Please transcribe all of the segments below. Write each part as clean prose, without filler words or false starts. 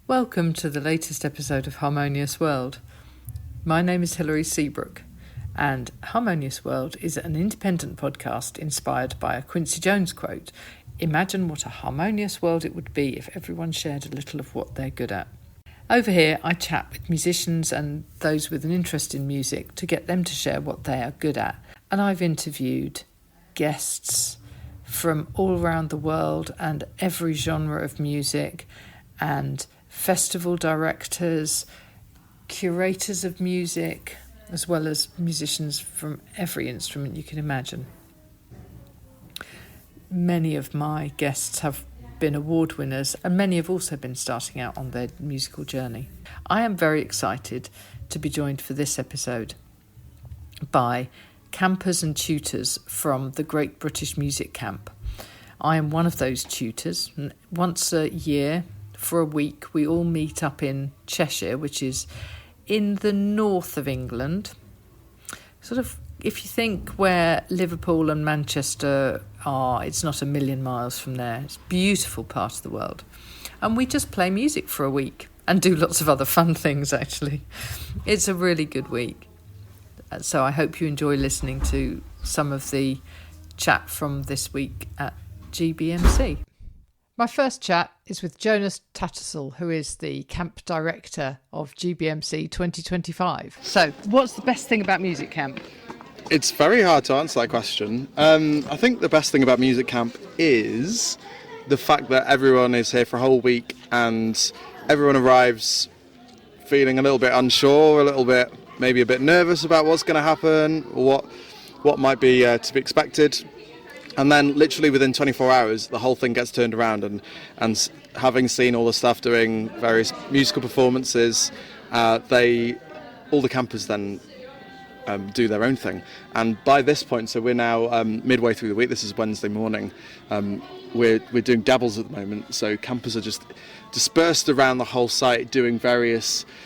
Welcome to the latest episode of Harmonious World. My name is Hilary Seabrook, and Harmonious World is an independent podcast inspired by a Quincy Jones quote. Imagine what a harmonious world it would be if everyone shared a little of what they're good at. Over here, I chat with musicians and those with an interest in music to get them to share what they are good at. And I've interviewed guests from all around the world and every genre of music, and festival directors, curators of music, as well as musicians from every instrument you can imagine. Many of my guests have been award winners, and many have also been starting out on their musical journey. I am very excited to be joined for this episode by campers and tutors from the Great British Music Camp. I am one of those tutors. Once a year, for a week, we all meet up in Cheshire, which is in the north of England. Sort of, if you think where Liverpool and Manchester are, it's not a million miles from there. It's a beautiful part of the world. And we just play music for a week and do lots of other fun things, actually. It's a really good week. So I hope you enjoy listening to some of the chat from this week at GBMC. My first chat is with Jonas Tattersall, who is the camp director of GBMC 2025. So, what's the best thing about Music Camp? It's very hard to answer that question. I think the best thing about Music Camp is the fact that everyone is here for a whole week and everyone arrives feeling a little bit unsure, maybe a bit nervous about what's going to happen, or what might be to be expected. And then literally within 24 hours, the whole thing gets turned around, and having seen all the staff doing various musical performances, all the campers then do their own thing. And by this point, so we're now midway through the week, this is Wednesday morning, we're doing dabbles at the moment, so campers are just dispersed around the whole site doing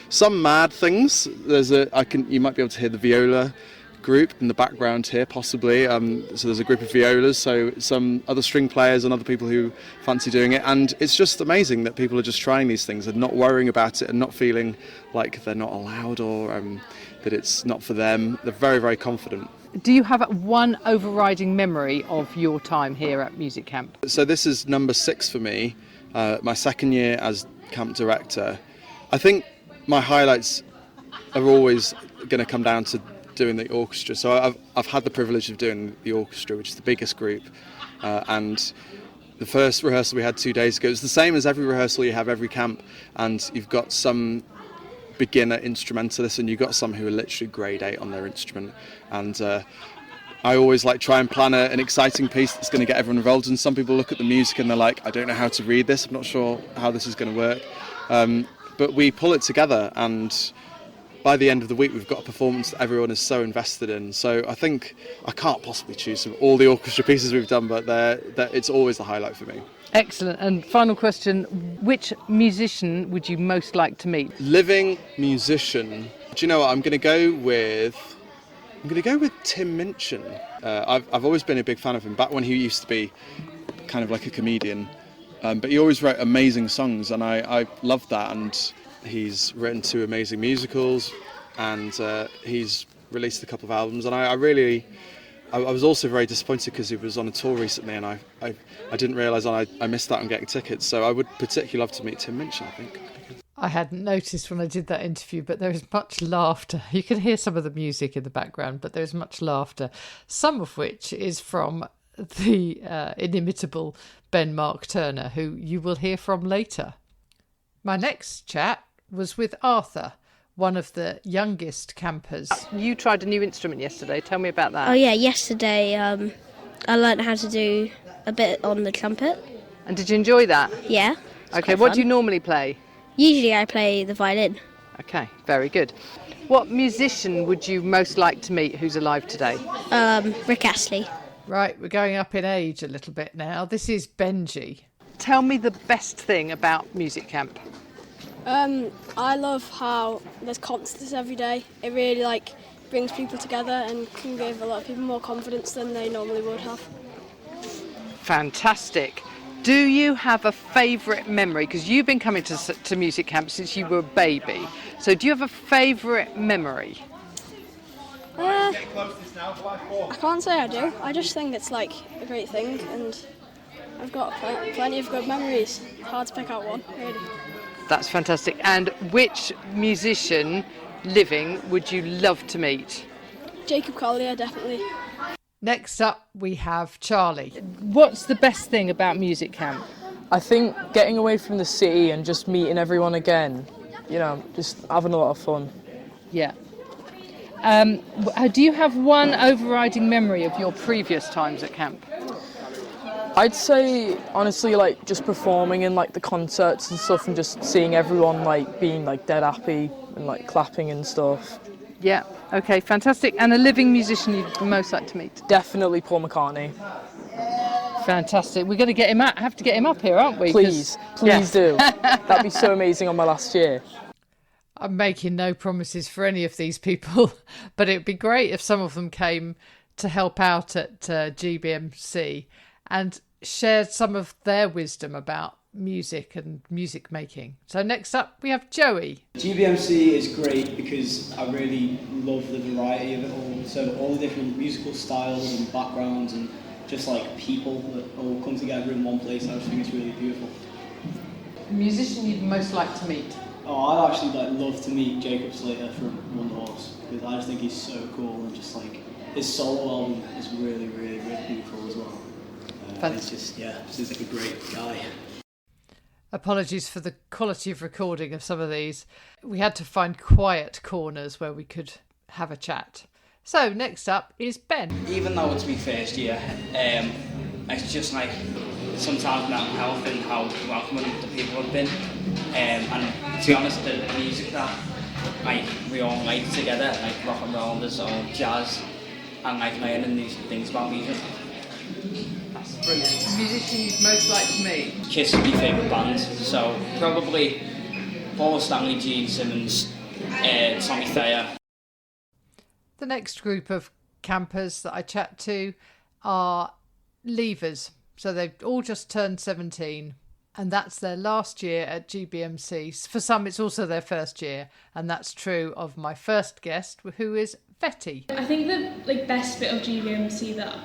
some mad things. You might be able to hear the viola group in the background here, possibly. So there's a group of violas, so some other string players and other people who fancy doing it. And it's just amazing that people are just trying these things and not worrying about it and not feeling like they're not allowed or that it's not for them. They're very, very confident. Do you have one overriding memory of your time here at Music Camp? So this is number 6 for me, my second year as camp director. I think my highlights are always going to come down to doing the orchestra. So I've had the privilege of doing the orchestra, which is the biggest group, and the first rehearsal we had 2 days ago, it's the same as every rehearsal you have every camp, and you've got some beginner instrumentalists and you've got some who are literally grade 8 on their instrument, and I always try and plan an exciting piece that's going to get everyone involved. And some people look at the music and they're like, I don't know how to read this, I'm not sure how this is going to work, but we pull it together, and by the end of the week we've got a performance that everyone is so invested in. So I think I can't possibly choose from all the orchestra pieces we've done, but it's always the highlight for me. Excellent. And final question, which musician would you most like to meet? Living musician. Do you know what? I'm going to go with Tim Minchin. I've always been a big fan of him, back when he used to be kind of like a comedian, but he always wrote amazing songs, and I loved that. And he's written 2 amazing musicals, and he's released a couple of albums, and I was also very disappointed because he was on a tour recently, and I didn't realise, and I missed out on getting tickets. So I would particularly love to meet Tim Minchin, I think. I hadn't noticed when I did that interview, but there is much laughter. You can hear some of the music in the background, but there's much laughter, some of which is from the inimitable Ben Mark Turner, who you will hear from later. My next chat was with Arthur, one of the youngest campers. You tried a new instrument yesterday. Tell me about that. Oh yeah, yesterday I learnt how to do a bit on the trumpet. And did you enjoy that? Yeah. Okay, what do you normally play? Usually I play the violin. Okay, very good. What musician would you most like to meet who's alive today? Rick Astley. Right, we're going up in age a little bit now. This is Benji. Tell me the best thing about Music Camp. I love how there's concerts every day. It really brings people together and can give a lot of people more confidence than they normally would have. Fantastic. Do you have a favourite memory? Because you've been coming to music camp since you were a baby. So do you have a favourite memory? I can't say I do. I just think it's like a great thing, and I've got plenty of good memories. It's hard to pick out one, really. That's fantastic. And which musician living would you love to meet? Jacob Collier, definitely. Next up, we have Charlie. What's the best thing about music camp? I think getting away from the city and just meeting everyone again, just having a lot of fun. Yeah. Do you have one overriding memory of your previous times at camp? I'd say, honestly, like, just performing in, like, the concerts and stuff and just seeing everyone, like, being, like, dead happy and, like, clapping and stuff. Yeah, okay, fantastic. And a living musician you'd most like to meet? Definitely Paul McCartney. Fantastic. We're going to get him out. Have to get him up here, aren't we? Please do. That'd be so amazing on my last year. I'm making no promises for any of these people, but it'd be great if some of them came to help out at GBMC and shared some of their wisdom about music and music making. So next up we have Joey. GBMC is great because I really love the variety of it all. So all the different musical styles and backgrounds and just like people that all come together in one place. I just think it's really beautiful. Musician you'd most like to meet? Oh, I'd actually love to meet Jacob Slater from One Horse because I just think he's so cool and just like his solo album is really, really, really beautiful as well. It's just, seems like a great guy. Apologies for the quality of recording of some of these. We had to find quiet corners where we could have a chat. So next up is Ben. Even though it's my first year, it's just like sometimes mental health and how welcoming the people have been. And to be honest, the music that we all like together, like rock and roll, there's all jazz, and like learning these things about music. That's brilliant. Musician you'd most like to meet? Kiss is my favourite band, so probably Paul Stanley, Gene Simmons, Tommy Thayer. The next group of campers that I chat to are leavers. So they've all just turned 17 and that's their last year at GBMC. For some, it's also their first year. And that's true of my first guest, who is Betty. I think the best bit of GBMC that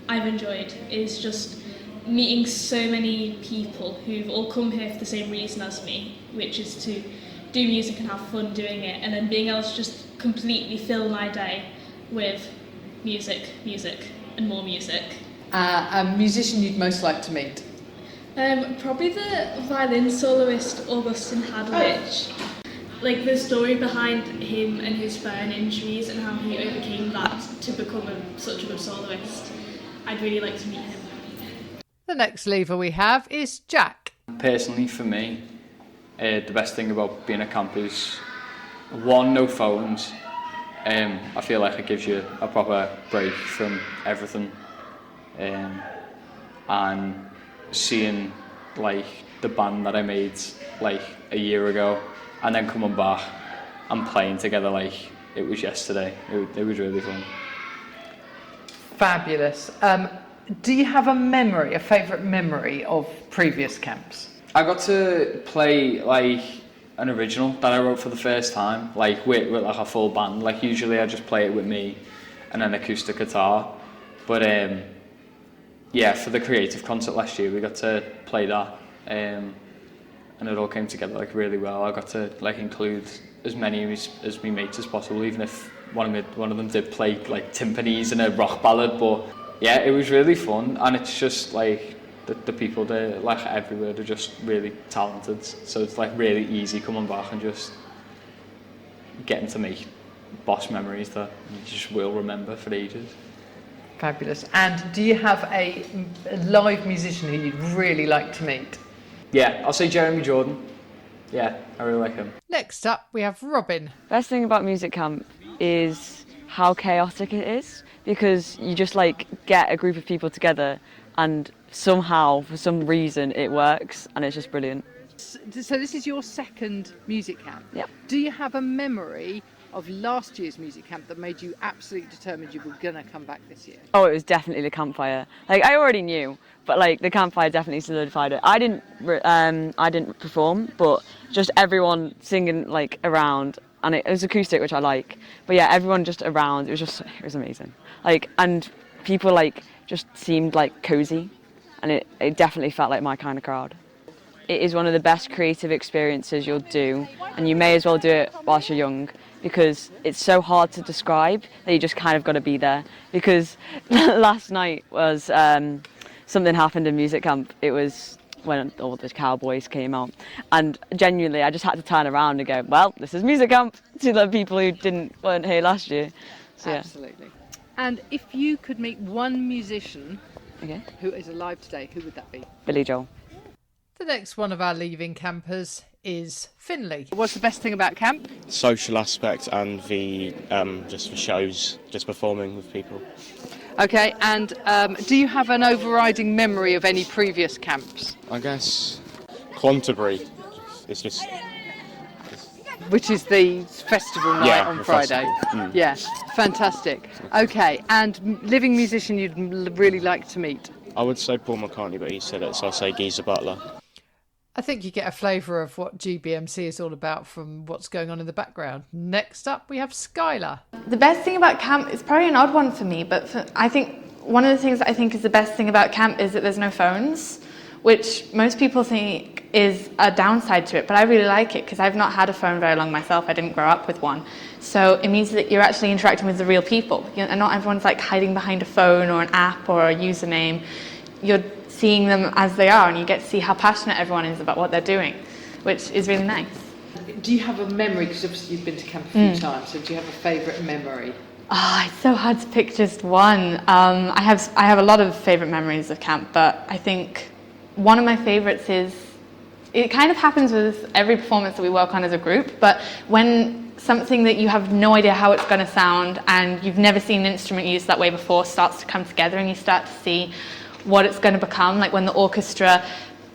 I've enjoyed is just meeting so many people who've all come here for the same reason as me, which is to do music and have fun doing it, and then being able to just completely fill my day with music, and more music. A musician you'd most like to meet? Probably the violin soloist Augustin Hadwich. Like the story behind him and his burn injuries and how he overcame that to become such a good soloist. I'd really like to meet him. The next leaver we have is Jack. Personally, for me, the best thing about being a camp is, one, no phones. I feel like it gives you a proper break from everything. And seeing like the band that I made like a year ago and then coming back and playing together like it was yesterday, it was really fun. Fabulous. Do you have a favourite memory of previous camps? I got to play like an original that I wrote for the first time, like with like a full band. Like usually I just play it with me and an acoustic guitar, but for the creative concert last year we got to play that, and it all came together like really well. I got to like include as many as me mates as possible, even if one of them did play like timpanis in a rock ballad. But yeah, it was really fun, and it's just like the people there, like everywhere, they're just really talented. So it's like really easy coming back and just getting to make boss memories that you just will remember for ages. Fabulous. And do you have a live musician who you'd really like to meet? Yeah, I'll say Jeremy Jordan. Yeah, I really like him. Next up, we have Robin. Best thing about music camp is how chaotic it is, because you just like get a group of people together and somehow, for some reason, it works, and it's just brilliant. So this is your second music camp? Yeah. Do you have a memory of last year's music camp that made you absolutely determined you were going to come back this year? Oh, it was definitely the campfire. Like, I already knew, but like the campfire definitely solidified it. I didn't perform, but just everyone singing like around, and it was acoustic, which I like. But yeah, everyone just around. It was amazing. Like, and people like just seemed like cozy, and it definitely felt like my kind of crowd. It is one of the best creative experiences you'll do, and you may as well do it whilst you're young, because it's so hard to describe that you just kind of got to be there. Because last night was something happened in music camp. It was when all the cowboys came out, and genuinely I just had to turn around and go, well, this is music camp, to the people who weren't here last year. So, yeah. Absolutely. And if you could meet one musician Okay. who is alive today, who would that be? Billy Joel. The next one of our leaving campers is Finley. What's the best thing about camp? Social aspect and the just for shows, just performing with people. Okay, and do you have an overriding memory of any previous camps? I guess Clonterbury. It's just Which is the festival night Yeah, on the Friday. festival. Mm. Yeah, fantastic. Okay, and living musician you'd really like to meet? I would say Paul McCartney, but he said it, so I'll say Geezer Butler. I think you get a flavour of what GBMC is all about from what's going on in the background. Next up, we have Skylar. The best thing about camp is probably an odd one for me, but I think one of the things that I think is the best thing about camp is that there's no phones, which most people think is a downside to it, but I really like it because I've not had a phone very long myself. I didn't grow up with one. So it means that you're actually interacting with the real people. And not everyone's like hiding behind a phone or an app or a username. You're seeing them as they are, and you get to see how passionate everyone is about what they're doing, which is really nice. Do you have a memory, because obviously you've been to camp a few times, so do you have a favourite memory? Oh, it's so hard to pick just one. I have a lot of favourite memories of camp, but I think one of my favourites is, it kind of happens with every performance that we work on as a group, but when something that you have no idea how it's going to sound and you've never seen an instrument used that way before starts to come together and you start to see what it's going to become, like when the orchestra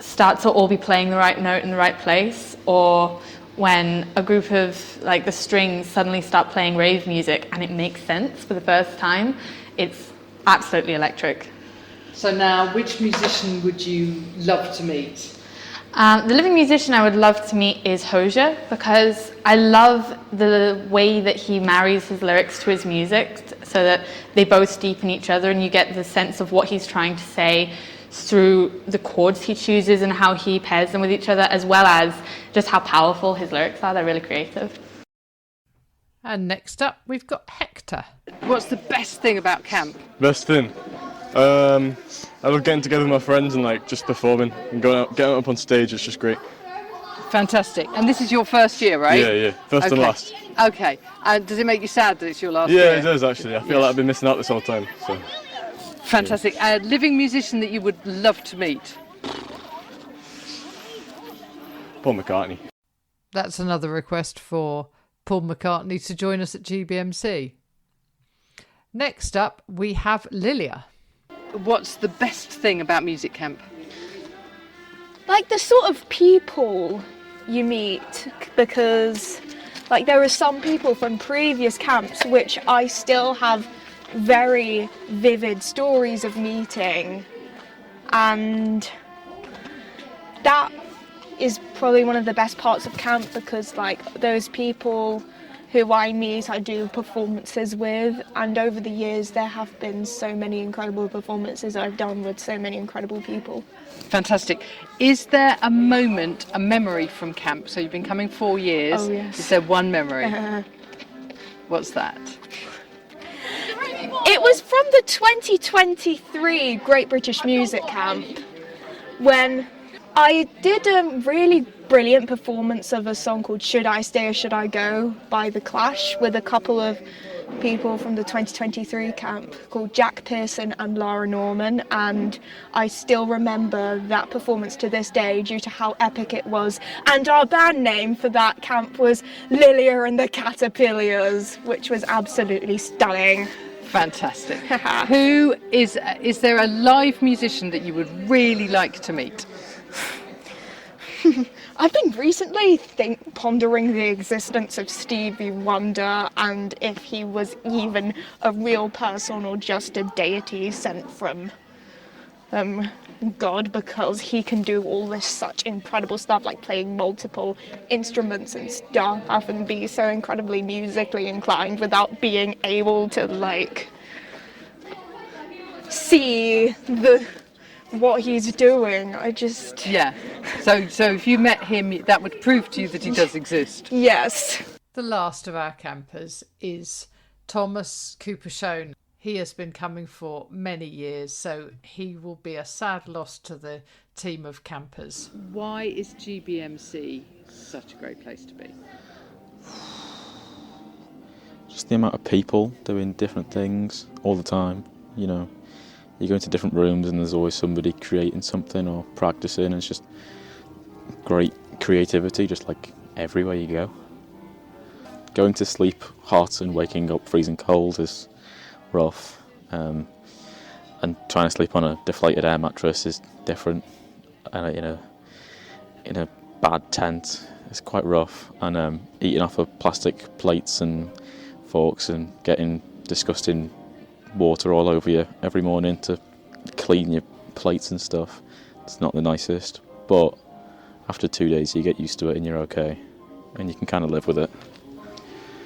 starts to all be playing the right note in the right place, or when a group of like the strings suddenly start playing rave music and it makes sense for the first time. It's absolutely electric. So now, which musician would you love to meet? The living musician I would love to meet is Hozier, because I love the way that he marries his lyrics to his music so that they both deepen each other and you get the sense of what he's trying to say through the chords he chooses and how he pairs them with each other, as well as just how powerful his lyrics are. They're really creative. And next up, we've got Hector. What's the best thing about camp? Best thing? I love getting together with my friends and like just performing and getting up on stage. It's just great. Fantastic. And this is your first year, right? Yeah. First and last. Okay. And does it make you sad that it's your last year? Yeah, it does actually. I feel like I've been missing out this whole time. So. Fantastic. A living musician that you would love to meet? Paul McCartney. That's another request for Paul McCartney to join us at GBMC. Next up, we have Lilia. What's the best thing about music camp? Like the sort of people you meet, because like there are some people from previous camps which I still have very vivid stories of meeting, and that is probably one of the best parts of camp, because like those people who I meet, I do performances with, and over the years there have been so many incredible performances I've done with so many incredible people. Fantastic. Is there a moment, a memory from camp? So you've been coming 4 years. Oh, yes. Is there one memory? What's that? It was from the 2023 Great British Music Camp, when I did a really brilliant performance of a song called Should I Stay or Should I Go by The Clash with a couple of people from the 2023 camp called Jack Pearson and Lara Norman, and I still remember that performance to this day due to how epic it was. And our band name for that camp was Lilia and the Caterpillars, which was absolutely stunning. Fantastic. Who is there a live musician that you would really like to meet? I've been recently pondering the existence of Stevie Wonder and if he was even a real person or just a deity sent from God, because he can do all this such incredible stuff like playing multiple instruments and stuff and be so incredibly musically inclined without being able to like see what he's doing. Yeah. So if you met him, that would prove to you that he does exist. Yes. The last of our campers is Thomas Cooper-Shone. He has been coming for many years, so he will be a sad loss to the team of campers. Why is GBMC such a great place to be? Just the amount of people doing different things all the time. You know, you go into different rooms and there's always somebody creating something or practicing, and it's just great creativity just like everywhere you go. Going to sleep hot and waking up freezing cold is rough, and trying to sleep on a deflated air mattress is different, and in a bad tent is quite rough, and eating off of plastic plates and forks and getting disgusting water all over you every morning to clean your plates and stuff, it's not the nicest, but after 2 days you get used to it and you're okay and you can kind of live with it.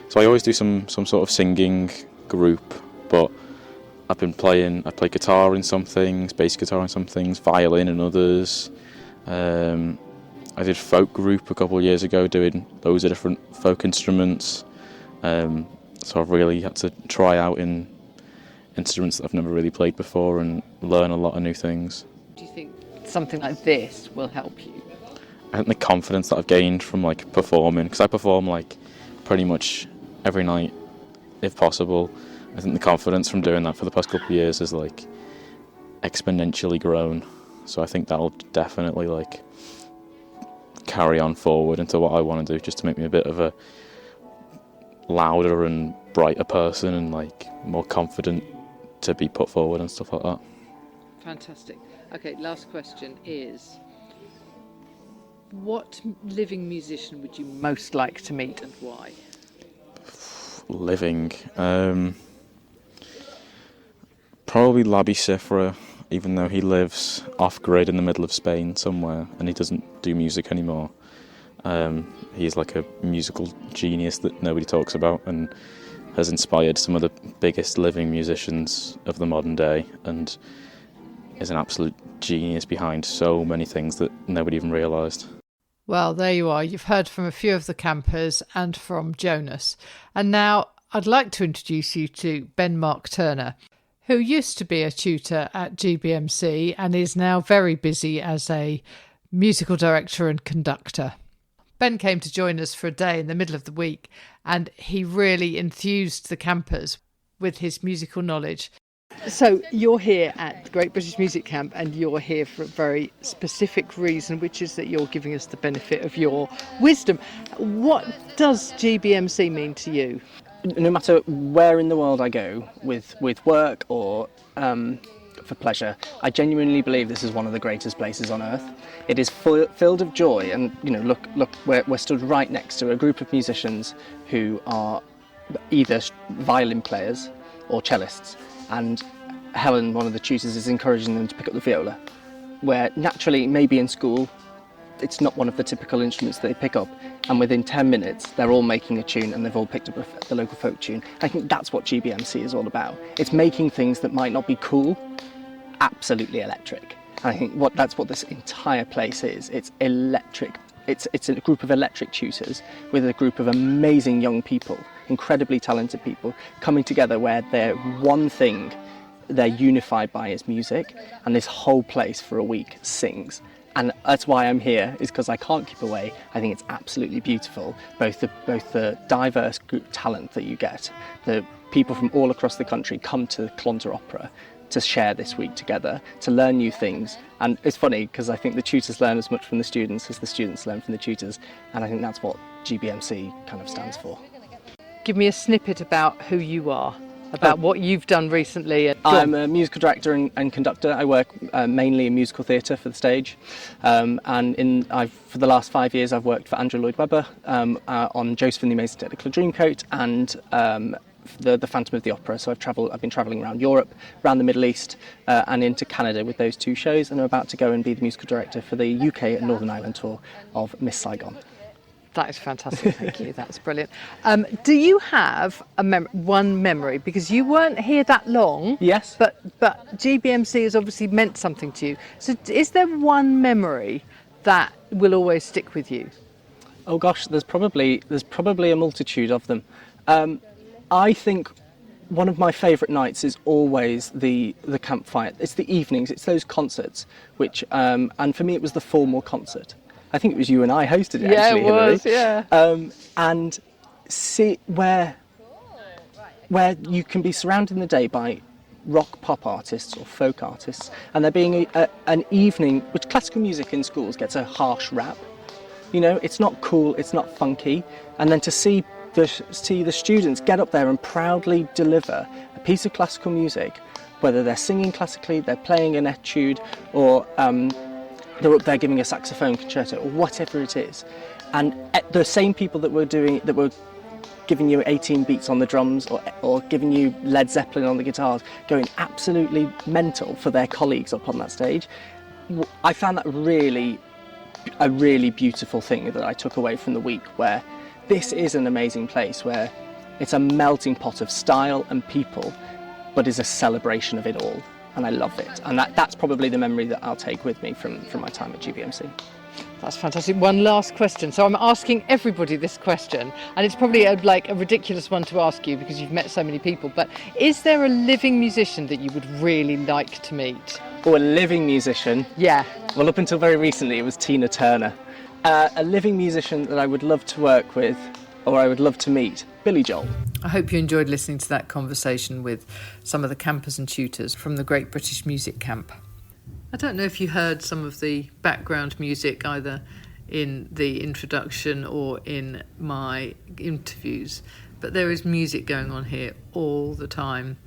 So I always do some sort of singing group, but I play guitar in some things, bass guitar in some things, violin in others. I did folk group a couple of years ago, doing loads of different folk instruments. So I've really had to try out in instruments that I've never really played before and learn a lot of new things. Do you think something like this will help you? I think the confidence that I've gained from like performing, because I perform like pretty much every night if possible. I think the confidence from doing that for the past couple of years has like exponentially grown. So I think that'll definitely like carry on forward into what I want to do, just to make me a bit of a louder and brighter person and like more confident to be put forward and stuff like that. Fantastic. Okay, last question is, what living musician would you most like to meet and why? Living, probably Labi Siffre, even though he lives off-grid in the middle of Spain somewhere and he doesn't do music anymore. He's like a musical genius that nobody talks about and has inspired some of the biggest living musicians of the modern day, and is an absolute genius behind so many things that nobody even realised. Well, there you are. You've heard from a few of the campers and from Jonas. And now I'd like to introduce you to Ben Mark Turner, who used to be a tutor at GBMC and is now very busy as a musical director and conductor. Ben came to join us for a day in the middle of the week, and he really enthused the campers with his musical knowledge. So you're here at the Great British Music Camp, and you're here for a very specific reason, which is that you're giving us the benefit of your wisdom. What does GBMC mean to you? No matter where in the world I go, with work or for pleasure, I genuinely believe this is one of the greatest places on earth. It is filled of joy, and look, we're stood right next to a group of musicians who are either violin players or cellists, and Helen, one of the tutors, is encouraging them to pick up the viola, where naturally, maybe in school, it's not one of the typical instruments that they pick up, and within 10 minutes they're all making a tune and they've all picked up the local folk tune. I think that's what GBMC is all about. It's making things that might not be cool absolutely electric. And I think that's what this entire place is. It's electric. It's a group of electric tutors with a group of amazing young people, incredibly talented people, coming together where they're one thing they're unified by is music, and this whole place for a week sings. And that's why I'm here, is because I can't keep away. I think it's absolutely beautiful, both the diverse group talent that you get. The people from all across the country come to Clontar Opera to share this week together, to learn new things. And it's funny, because I think the tutors learn as much from the students as the students learn from the tutors, and I think that's what GBMC kind of stands for. Give me a snippet about who you are. about what you've done recently. I'm a musical director and conductor. I work mainly in musical theatre for the stage, and for the last 5 years I've worked for Andrew Lloyd Webber on Joseph and the Amazing Technicolor Dreamcoat and the Phantom of the Opera. So I've been travelling around Europe, around the Middle East, and into Canada with those 2 shows, and I'm about to go and be the musical director for the UK and Northern Ireland tour of Miss Saigon. That is fantastic, thank you. That's brilliant. Do you have one memory, because you weren't here that long? Yes. But GBMC has obviously meant something to you. So is there one memory that will always stick with you? Oh gosh, there's probably a multitude of them. I think one of my favourite nights is always the campfire. It's the evenings, it's those concerts, which and for me it was the formal concert. I think it was you and I hosted it, actually, Hilary. Yeah, it was, yeah. And see where you can be surrounded in the day by rock pop artists or folk artists, and there being an evening, which classical music in schools gets a harsh rap. You know, it's not cool, it's not funky, and then to see the students get up there and proudly deliver a piece of classical music, whether they're singing classically, they're playing an etude, or they're up there giving a saxophone concerto, or whatever it is, and the same people that were giving you 18 beats on the drums or giving you Led Zeppelin on the guitars, going absolutely mental for their colleagues up on that stage. I found that a really beautiful thing that I took away from the week, where this is an amazing place where it's a melting pot of style and people, but is a celebration of it all. And I love it. And that's probably the memory that I'll take with me from my time at GBMC. That's fantastic. One last question. So I'm asking everybody this question, and it's probably a ridiculous one to ask you because you've met so many people, but is there a living musician that you would really like to meet? Or a living musician? Yeah. Well, up until very recently it was Tina Turner. A living musician that I would love to work with, or I would love to meet, Billy Joel. I hope you enjoyed listening to that conversation with some of the campers and tutors from the Great British Music Camp. I don't know if you heard some of the background music either in the introduction or in my interviews, but there is music going on here all the time.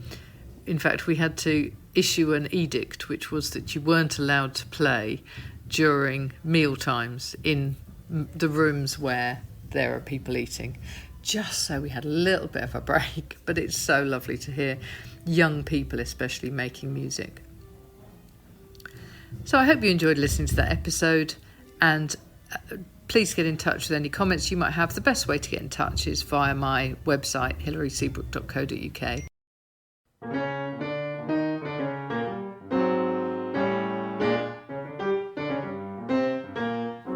In fact, we had to issue an edict, which was that you weren't allowed to play during meal times in the rooms where there are people eating, just so we had a little bit of a break. But it's so lovely to hear young people especially making music. So I hope you enjoyed listening to that episode, and please get in touch with any comments you might have. The best way to get in touch is via my website, hilaryseabrook.co.uk.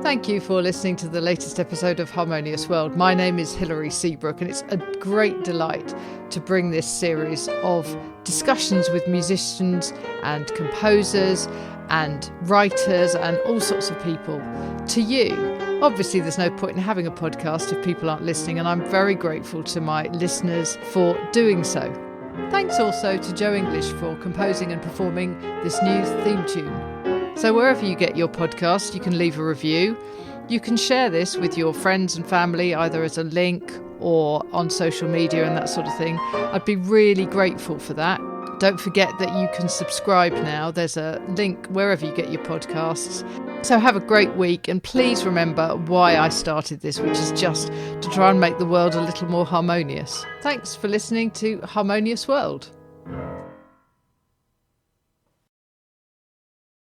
Thank you for listening to the latest episode of Harmonious World. My name is Hilary Seabrook, and it's a great delight to bring this series of discussions with musicians and composers and writers and all sorts of people to you. Obviously, there's no point in having a podcast if people aren't listening, and I'm very grateful to my listeners for doing so. Thanks also to Joe English for composing and performing this new theme tune. So wherever you get your podcast, you can leave a review. You can share this with your friends and family, either as a link or on social media and that sort of thing. I'd be really grateful for that. Don't forget that you can subscribe now. There's a link wherever you get your podcasts. So have a great week, and please remember why I started this, which is just to try and make the world a little more harmonious. Thanks for listening to Harmonious World.